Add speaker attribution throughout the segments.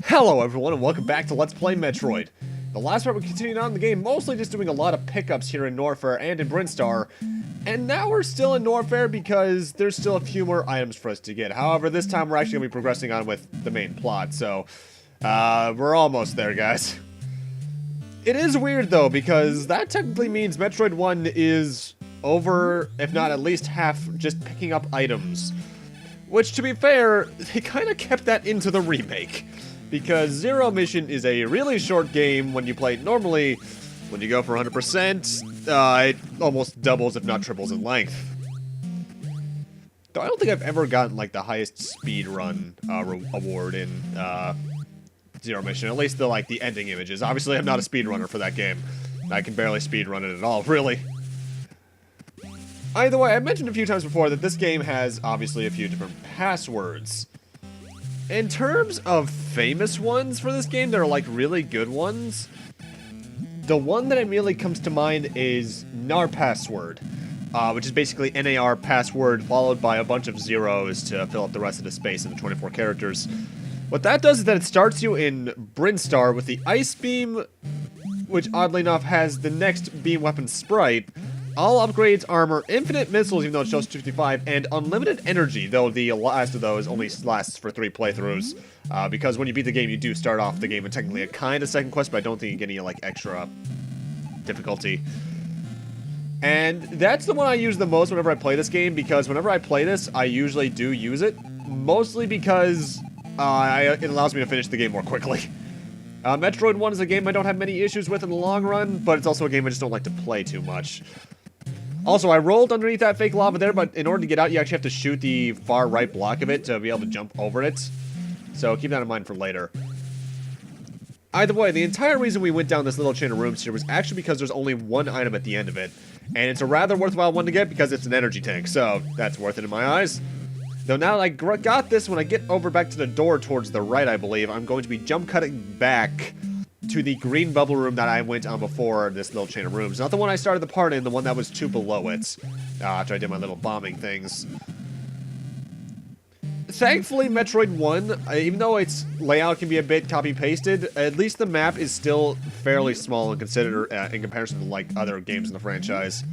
Speaker 1: Hello everyone and welcome back to Let's Play Metroid. The last part we continued on in the game, mostly just doing a lot of pickups here in Norfair and in Brinstar. And now we're still in Norfair because there's still a few more items for us to get. However, this time we're actually going to be progressing on with the main plot, so we're almost there, guys. It is weird though, because that technically means Metroid 1 is over, if not at least half, just picking up items. Which, to be fair, they kind of kept that into the remake. Because Zero Mission is a really short game when you play it normally. When you go for 100%, it almost doubles, if not triples in length. Though I don't think I've ever gotten, like, the highest speed run award in Zero Mission. At least the ending images. Obviously, I'm not a speedrunner for that game. I can barely speedrun it at all, really. Either way, I've mentioned a few times before that this game has, obviously, a few different passwords. In terms of famous ones for this game, there are like really good ones. The one that immediately comes to mind is NAR password, which is basically NAR password followed by a bunch of zeros to fill up the rest of the space in the 24 characters. What that does is that it starts you in Brinstar with the Ice Beam, which oddly enough has the next beam weapon sprite. All upgrades, armor, infinite missiles, even though it shows 255, and unlimited energy, though the last of those only lasts for 3 playthroughs. Because when you beat the game, you do start off the game with technically a kind of second quest, but I don't think you get any, like, extra difficulty. And that's the one I use the most whenever I play this game, because whenever I play this, I usually do use it. Mostly because it allows me to finish the game more quickly. Metroid 1 is a game I don't have many issues with in the long run, but it's also a game I just don't like to play too much. Also, I rolled underneath that fake lava there, but in order to get out, you actually have to shoot the far right block of it to be able to jump over it. So keep that in mind for later. Either way, the entire reason we went down this little chain of rooms here was actually because there's only one item at the end of it. And it's a rather worthwhile one to get because it's an energy tank, so that's worth it in my eyes. Though now that I got this, when I get over back to the door towards the right, I believe, I'm going to be jump cutting back to the green bubble room that I went on before this little chain of rooms. Not the one I started the part in, the one that was 2 below it, after I did my little bombing things. Thankfully, Metroid 1, even though its layout can be a bit copy-pasted, at least the map is still fairly small and considered in comparison to like other games in the franchise.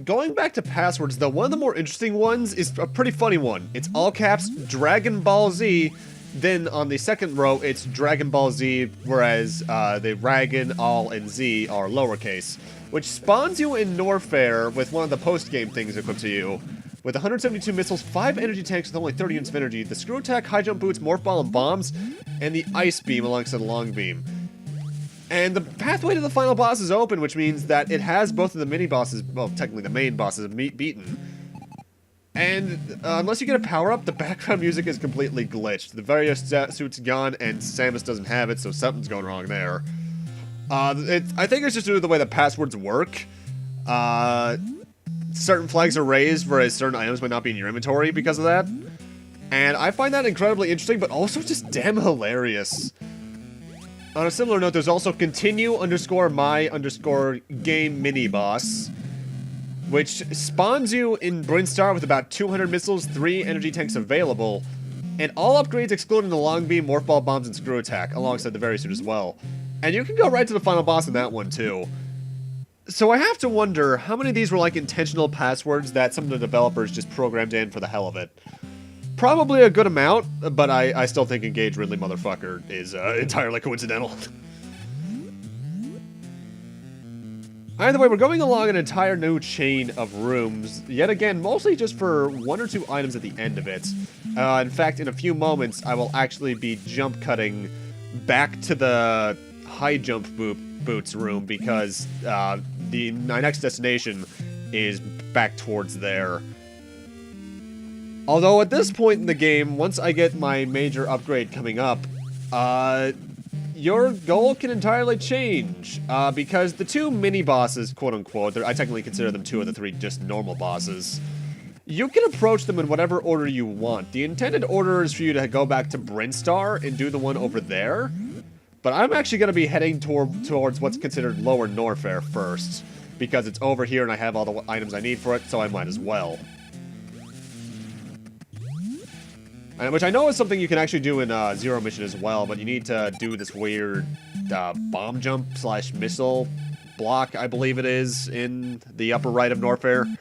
Speaker 1: Going back to passwords, though, one of the more interesting ones is a pretty funny one. It's all caps Dragon Ball Z. Then on the second row, it's Dragon Ball Z, whereas the Dragon, All, and Z are lowercase, which spawns you in Norfair with one of the post-game things equipped to you. With 172 missiles, 5 energy tanks with only 30 units of energy, the Screw Attack, High Jump Boots, Morph Ball, and Bombs, and the Ice Beam alongside the Long Beam. And the pathway to the final boss is open, which means that it has both of the mini-bosses, well, technically the main bosses, beaten. And unless you get a power-up, the background music is completely glitched. The various suit's gone, and Samus doesn't have it, so something's going wrong there. I think it's just due to the way the passwords work. Certain flags are raised, whereas certain items might not be in your inventory because of that. And I find that incredibly interesting, but also just damn hilarious. On a similar note, there's also continue_my_game mini-boss, which spawns you in Brinstar with about 200 missiles, 3 energy tanks available, and all upgrades excluding the Long Beam, Morph Ball, Bombs, and Screw Attack, alongside the Very Suit as well. And you can go right to the final boss in that one, too. So I have to wonder how many of these were like intentional passwords that some of the developers just programmed in for the hell of it. Probably a good amount, but I still think Engage Ridley motherfucker is entirely coincidental. Either way, we're going along an entire new chain of rooms, yet again, mostly just for 1 or 2 items at the end of it. In fact, in a few moments, I will actually be jump cutting back to the high jump boots room because my next destination is back towards there. Although at this point in the game, once I get my major upgrade coming up, your goal can entirely change, because the 2 mini-bosses, quote-unquote, I technically consider them 2 of the 3 just normal bosses, you can approach them in whatever order you want. The intended order is for you to go back to Brinstar and do the one over there, but I'm actually going to be heading towards what's considered Lower Norfair first, because it's over here and I have all the items I need for it, so I might as well. Which I know is something you can actually do in Zero Mission as well, but you need to do this weird bomb jump / missile block, I believe it is, in the upper right of Norfair.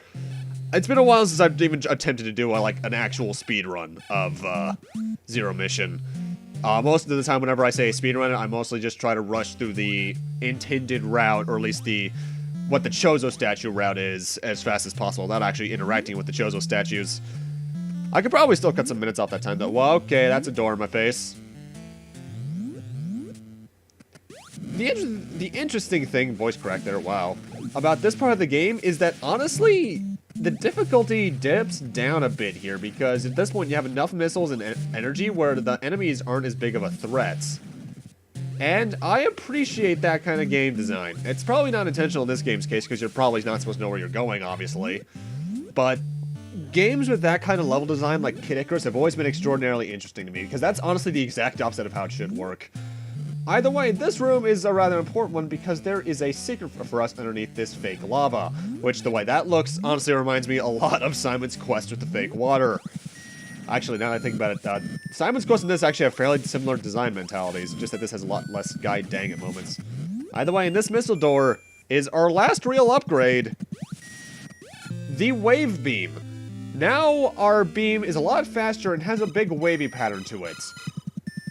Speaker 1: It's been a while since I've even attempted to do like an actual speed run of Zero Mission. Most of the time, whenever I say speed run, I mostly just try to rush through the intended route, or at least what the Chozo statue route is, as fast as possible, without actually interacting with the Chozo statues. I could probably still cut some minutes off that time, though. Well, okay, that's a door in my face. The interesting thing, voice crack there, wow, about this part of the game is that, honestly, the difficulty dips down a bit here, because at this point you have enough missiles and energy where the enemies aren't as big of a threat. And I appreciate that kind of game design. It's probably not intentional in this game's case, because you're probably not supposed to know where you're going, obviously. But games with that kind of level design, like Kid Icarus, have always been extraordinarily interesting to me, because that's honestly the exact opposite of how it should work. Either way, this room is a rather important one because there is a secret for us underneath this fake lava, which, the way that looks, honestly reminds me a lot of Simon's Quest with the fake water. Actually, now that I think about it, Simon's Quest and this actually have fairly similar design mentalities, just that this has a lot less guide dang at moments. Either way, in this missile door is our last real upgrade, the wave beam. Now our beam is a lot faster and has a big wavy pattern to it,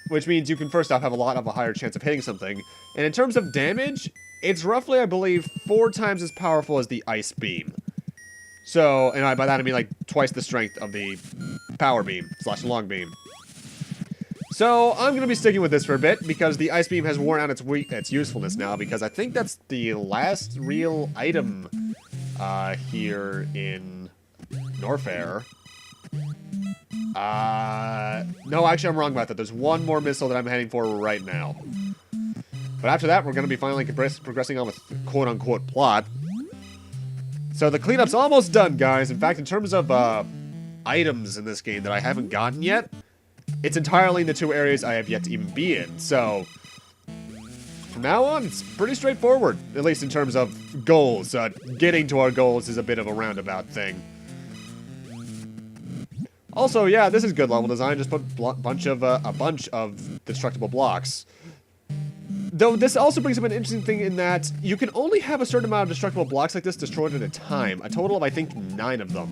Speaker 1: which means you can first off have a lot of a higher chance of hitting something. And in terms of damage, it's roughly, I believe, 4 times as powerful as the ice beam. So, and by that I mean like twice the strength of the power beam / long beam. So I'm going to be sticking with this for a bit because the ice beam has worn out its usefulness now, because I think that's the last real item here in Norfair. No, actually I'm wrong about that. There's one more missile that I'm heading for right now. But after that, we're going to be finally progressing on with quote-unquote plot. So the cleanup's almost done, guys. In fact, in terms of items in this game that I haven't gotten yet, it's entirely in the 2 areas I have yet to even be in. So from now on, it's pretty straightforward, at least in terms of goals. Getting to our goals is a bit of a roundabout thing. Also, yeah, this is good level design. Just put a bunch of destructible blocks. Though this also brings up an interesting thing in that you can only have a certain amount of destructible blocks like this destroyed at a time. A total of, I think, 9 of them.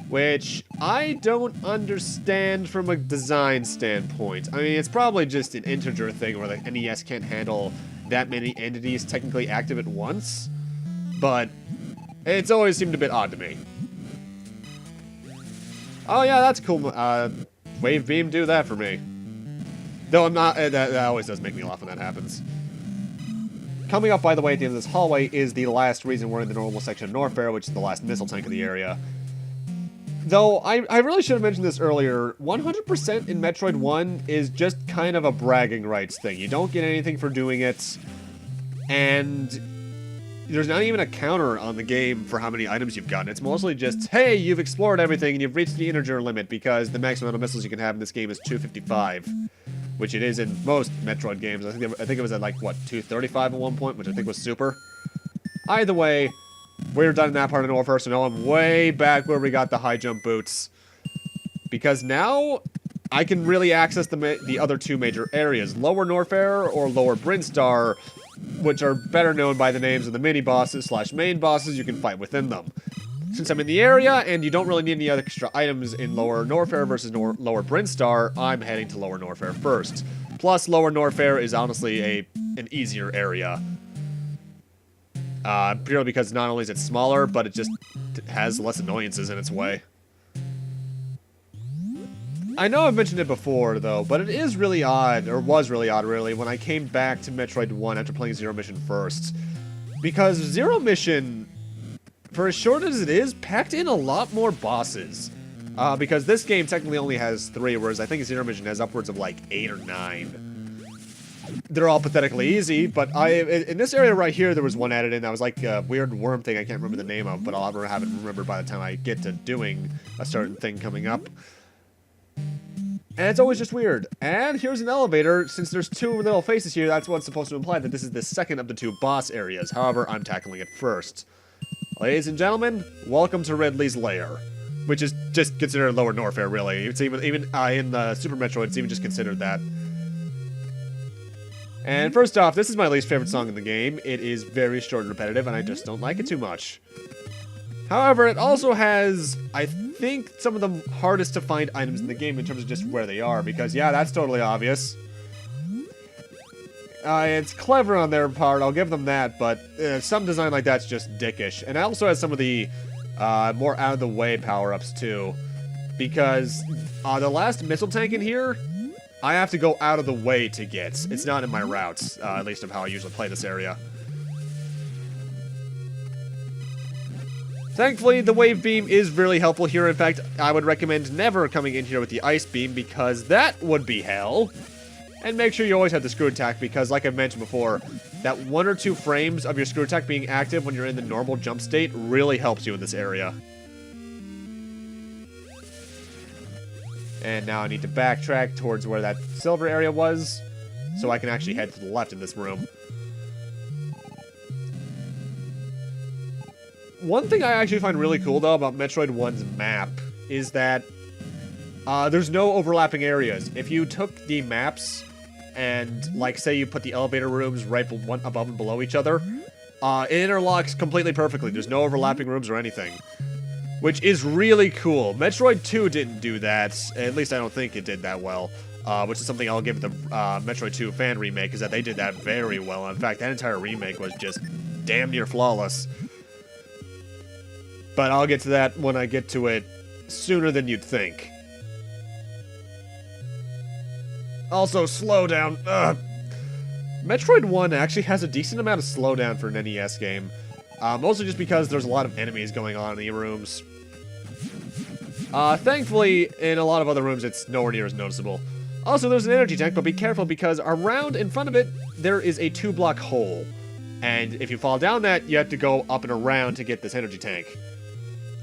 Speaker 1: Which I don't understand from a design standpoint. I mean, it's probably just an integer thing where the NES can't handle that many entities technically active at once. But it's always seemed a bit odd to me. Oh yeah, that's cool. Wave beam, do that for me. Though I'm not, that always does make me laugh when that happens. Coming up, by the way, at the end of this hallway is the last reason we're in the normal section of Norfair, which is the last missile tank of the area. Though, I really should have mentioned this earlier, 100% in Metroid 1 is just kind of a bragging rights thing. You don't get anything for doing it, and there's not even a counter on the game for how many items you've gotten. It's mostly just, hey, you've explored everything and you've reached the integer limit, because the maximum amount of missiles you can have in this game is 255. Which it is in most Metroid games. I think it was at like, what, 235 at one point, which I think was super. Either way, we're done in that part of Norfair, so now I'm way back where we got the high jump boots. Because now I can really access the other 2 major areas, Lower Norfair or Lower Brinstar, which are better known by the names of the mini-bosses / main bosses you can fight within them. Since I'm in the area, and you don't really need any other extra items in Lower Norfair versus Lower Brinstar, I'm heading to Lower Norfair first. Plus, Lower Norfair is honestly an easier area. Purely because not only is it smaller, but it just has less annoyances in its way. I know I've mentioned it before, though, but it is really odd, or was really odd, really, when I came back to Metroid 1 after playing Zero Mission first. Because Zero Mission, for as short as it is, packed in a lot more bosses. Because this game technically only has 3, whereas I think Zero Mission has upwards of like 8 or 9. They're all pathetically easy, but in this area right here, there was one added in that was like a weird worm thing I can't remember the name of, but I'll have it remembered by the time I get to doing a certain thing coming up. And it's always just weird. And here's an elevator. Since there's 2 little faces here, that's what's supposed to imply that this is the second of the 2 boss areas. However, I'm tackling it first. Ladies and gentlemen, welcome to Ridley's Lair. which is just considered Lower Norfair, really. It's even in the Super Metroid, it's even just considered that. And first off, this is my least favorite song in the game. It is very short and repetitive, and I just don't like it too much. However, it also has, I think, some of the hardest to find items in the game in terms of just where they are, because, yeah, that's totally obvious. It's clever on their part, I'll give them that, but some design like that's just dickish. And it also has some of the more out-of-the-way power-ups, too. Because the last missile tank in here, I have to go out of the way to get. It's not in my routes, at least of how I usually play this area. Thankfully, the wave beam is really helpful here. In fact, I would recommend never coming in here with the ice beam, because that would be hell. And make sure you always have the screw attack, because like I've mentioned before, that 1 or 2 frames of your screw attack being active when you're in the normal jump state really helps you in this area. And now I need to backtrack towards where that silver area was, so I can actually head to the left in this room. One thing I actually find really cool, though, about Metroid 1's map is that there's no overlapping areas. If you took the maps and, like, say you put the elevator rooms right one above and below each other, it interlocks completely perfectly. There's no overlapping rooms or anything, which is really cool. Metroid 2 didn't do that. At least I don't think it did that well, which is something I'll give the Metroid 2 fan remake, is that they did that very well. In fact, that entire remake was just damn near flawless. But I'll get to that when I get to it sooner than you'd think. Also, slowdown. Ugh. Metroid 1 actually has a decent amount of slowdown for an NES game. Mostly just because there's a lot of enemies going on in the rooms. Thankfully, in a lot of other rooms, it's nowhere near as noticeable. Also, there's an energy tank, but be careful because around in front of it, there is a 2-block hole. And if you fall down that, you have to go up and around to get this energy tank.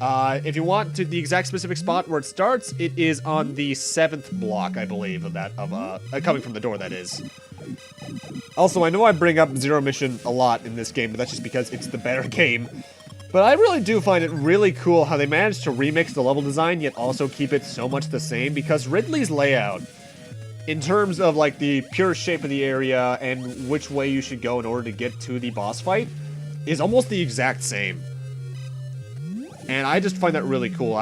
Speaker 1: If you want to the exact specific spot where it starts, it is on the 7th block, I believe, coming from the door, that is. Also, I know I bring up Zero Mission a lot in this game, but that's just because it's the better game. But I really do find it really cool how they managed to remix the level design, yet also keep it so much the same, because Ridley's layout, in terms of, like, the pure shape of the area and which way you should go in order to get to the boss fight, is almost the exact same. And I just find that really cool.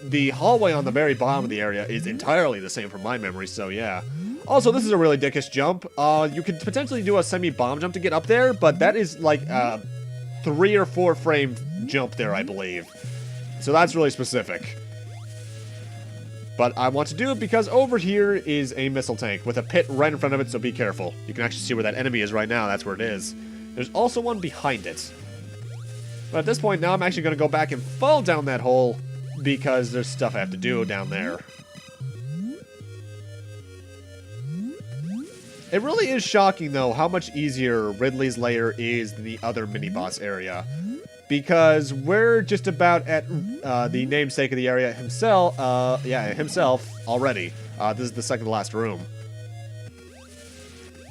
Speaker 1: The hallway on the very bottom of the area is entirely the same from my memory, so yeah. Also, this is a really dickish jump. You could potentially do a semi-bomb jump to get up there, but that is like a 3 or 4 frame jump there, I believe. So that's really specific. But I want to do it because over here is a missile tank with a pit right in front of it, so be careful. You can actually see where that enemy is right now. That's where it is. There's also one behind it. But at this point now, I'm actually going to go back and fall down that hole because there's stuff I have to do down there. It really is shocking, though, how much easier Ridley's Lair is than the other mini-boss area. Because we're just about at the namesake of the area himself, himself already. This is the second to last room.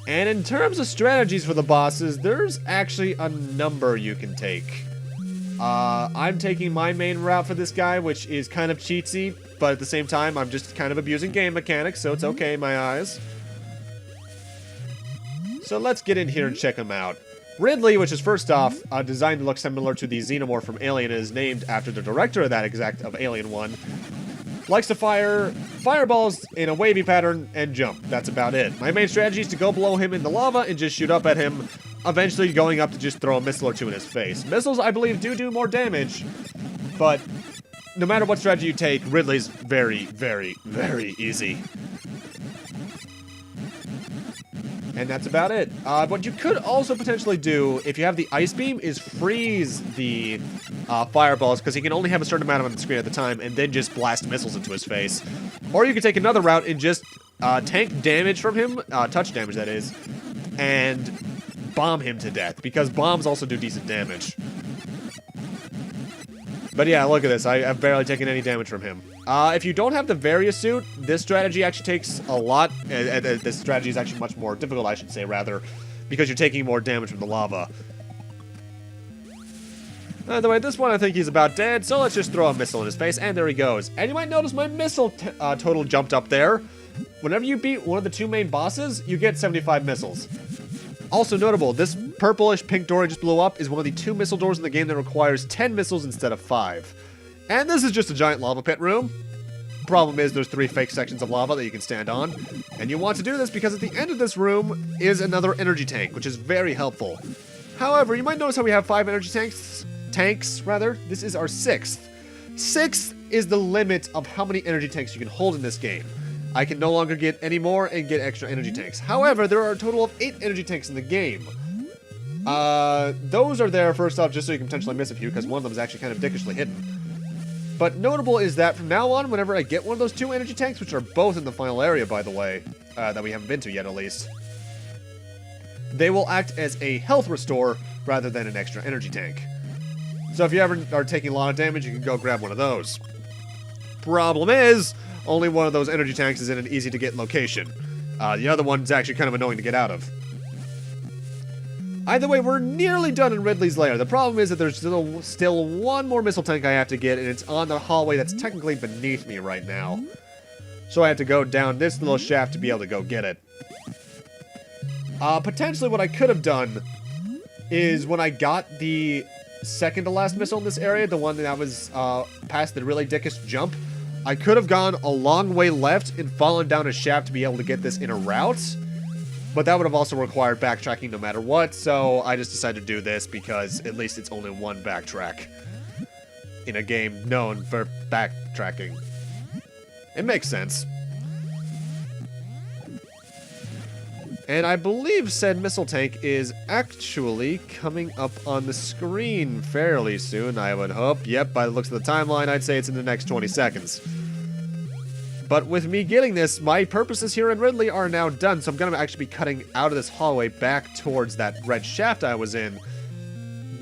Speaker 1: And in terms of strategies for the bosses, there's actually a number you can take. I'm taking my main route for this guy, which is kind of cheatsy, but at the same time, I'm just kind of abusing game mechanics, so it's okay in my eyes. So let's get in here and check him out. Ridley, which is first off, designed to look similar to the Xenomorph from Alien, and is named after the director of that of Alien 1, likes to fire fireballs in a wavy pattern and jump. That's about it. My main strategy is to go below him in the lava and just shoot up at him, eventually going up to just throw a missile or two in his face. Missiles, I believe, do more damage, but no matter what strategy you take, Ridley's very, very, very easy. And that's about it. What you could also potentially do, if you have the ice beam, is freeze the fireballs, because he can only have a certain amount of them on the screen at the time, and then just blast missiles into his face. Or you could take another route and just tank damage from him, touch damage that is, and bomb him to death, because bombs also do decent damage. But yeah, look at this. I've barely taken any damage from him. If you don't have the Various suit, this strategy actually takes a lot. This strategy is actually much more difficult, I should say, rather, because you're taking more damage from the lava. By the way, at this point I think he's about dead, so let's just throw a missile in his face, and there he goes. And you might notice my missile total jumped up there. Whenever you beat one of the two main bosses, you get 75 missiles. Also notable, this purplish pink door I just blew up is one of the 2 missile doors in the game that requires 10 missiles instead of 5. And this is just a giant lava pit room. Problem is there's 3 fake sections of lava that you can stand on. And you want to do this because at the end of this room is another energy tank, which is very helpful. However, you might notice how we have 5 energy tanks. This is our 6th. 6th is the limit of how many energy tanks you can hold in this game. I can no longer get any more and get extra energy tanks. However, there are a total of 8 energy tanks in the game. Those are there first off just so you can potentially miss a few, because one of them is actually kind of dickishly hidden. But notable is that from now on, whenever I get one of those 2 energy tanks, which are both in the final area, by the way, that we haven't been to yet at least, they will act as a health restore rather than an extra energy tank. So if you ever are taking a lot of damage, you can go grab one of those. Problem is, only one of those energy tanks is in an easy-to-get location. The other one's actually kind of annoying to get out of. Either way, we're nearly done in Ridley's Lair. The problem is that there's still one more missile tank I have to get, and it's on the hallway that's technically beneath me right now. So I have to go down this little shaft to be able to go get it. Potentially what I could have done is when I got the second to last missile in this area, the one that was past the really dickish jump, I could have gone a long way left and fallen down a shaft to be able to get this in a route, but that would have also required backtracking no matter what, so I just decided to do this because at least it's only one backtrack in a game known for backtracking. It makes sense. And I believe said missile tank is actually coming up on the screen fairly soon, I would hope. Yep, by the looks of the timeline, I'd say it's in the next 20 seconds. But with me getting this, my purposes here in Ridley are now done, so I'm going to actually be cutting out of this hallway back towards that red shaft I was in,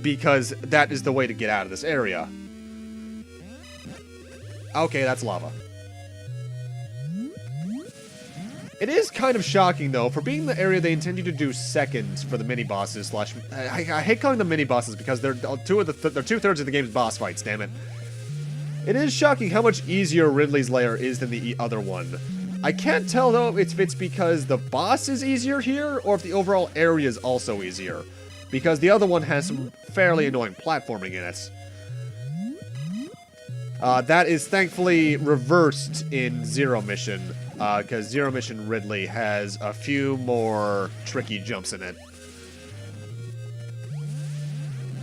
Speaker 1: because that is the way to get out of this area. Okay, that's lava. It is kind of shocking, though, for being the area they intend you to do second for the mini-bosses slash... I hate calling them mini-bosses because they're two-thirds of the game's boss fights, damn it. It is shocking how much easier Ridley's Lair is than the other one. I can't tell, though, if it's because the boss is easier here or if the overall area is also easier. Because the other one has some fairly annoying platforming in it. That is thankfully reversed in Zero Mission. Because Zero Mission Ridley has a few more tricky jumps in it.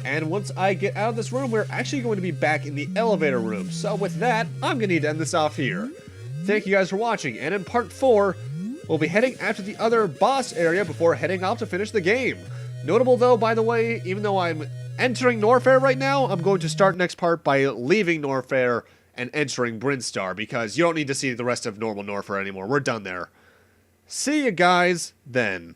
Speaker 1: And once I get out of this room, we're actually going to be back in the elevator room. So with that, I'm going to need to end this off here. Thank you guys for watching, and in part 4, we'll be heading after the other boss area before heading off to finish the game. Notable though, by the way, even though I'm entering Norfair right now, I'm going to start next part by leaving Norfair and entering Brinstar, because you don't need to see the rest of normal Norfair anymore. We're done there. See you guys then.